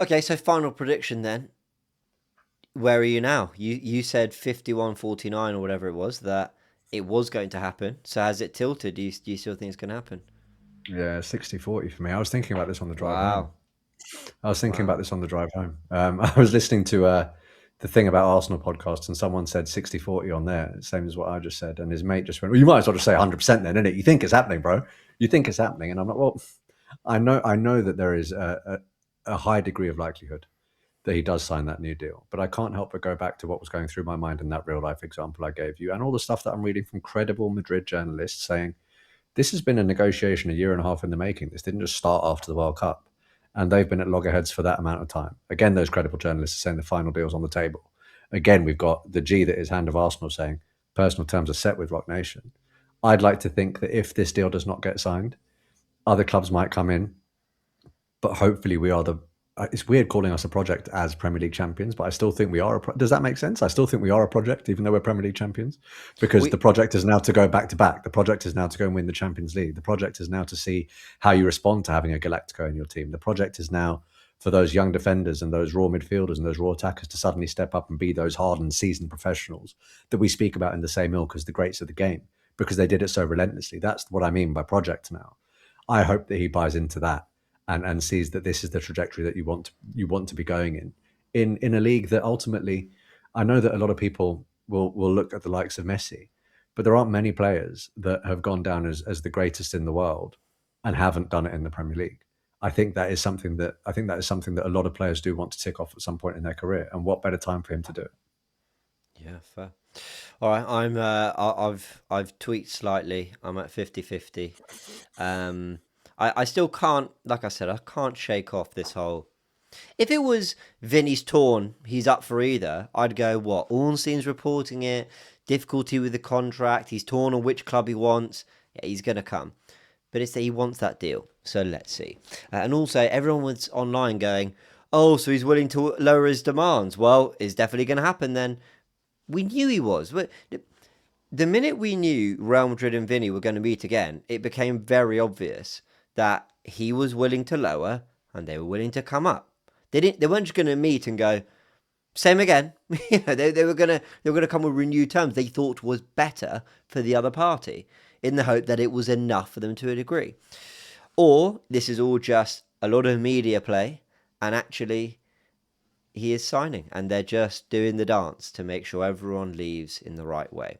Okay, so final prediction then. Where are you now? You said 51-49 or whatever it was that it was going to happen. So has it tilted? Do you still think it's going to happen? Yeah, 60-40 for me. I was thinking about this on the drive home. Wow. I was thinking about Wow. this on the drive home. I was listening to the thing about Arsenal podcast, and someone said 60-40 on there, same as what I just said. And his mate just went, well, you might as well just say 100% then, innit? You think it's happening, bro. You think it's happening. And I'm like, well, I know that there is a high degree of likelihood that he does sign that new deal. But I can't help but go back to what was going through my mind in that real life example I gave you, and all the stuff that I'm reading from credible Madrid journalists saying this has been a negotiation a year and a half in the making. This didn't just start after the World Cup. And they've been at loggerheads for that amount of time. Again, those credible journalists are saying the final deal's on the table. Again, we've got the G that is Hand of Arsenal saying personal terms are set with Rock Nation. I'd like to think that if this deal does not get signed, other clubs might come in, but hopefully we are the. It's weird calling us a project as Premier League champions, but I still think we are. Does that make sense? I still think we are a project, even though we're Premier League champions, because the We project is now to go back to back. The project is now to go and win the Champions League. The project is now to see how you respond to having a Galactico in your team. The project is now for those young defenders and those raw midfielders and those raw attackers to suddenly step up and be those hardened, seasoned professionals that we speak about in the same ilk as the greats of the game, because they did it so relentlessly. That's what I mean by project now. I hope that he buys into that and sees that this is the trajectory that you want to be going in a league that ultimately, I know that a lot of people will look at the likes of Messi, but there aren't many players that have gone down as the greatest in the world and haven't done it in the Premier League. I think that is something that a lot of players do want to tick off at some point in their career, and what better time for him to do it? Yeah, fair. All right, I've tweaked slightly. I'm at 50-50. I still can't, like I said, I can't shake off this whole. If it was Vinny's torn, he's up for either, I'd go, what? Ornstein's reporting it, difficulty with the contract, he's torn on which club he wants. Yeah, he's going to come. But it's that he wants that deal. So let's see. And also, everyone was online going, oh, so he's willing to lower his demands. Well, it's definitely going to happen then. We knew he was. But the minute we knew Real Madrid and Vinny were going to meet again, it became very obvious that he was willing to lower and they were willing to come up. They weren't just going to meet and go same again. They were gonna come with renewed terms they thought was better for the other party, in the hope that it was enough for them to agree. Or this is all just a lot of media play, and actually he is signing, and they're just doing the dance to make sure everyone leaves in the right way.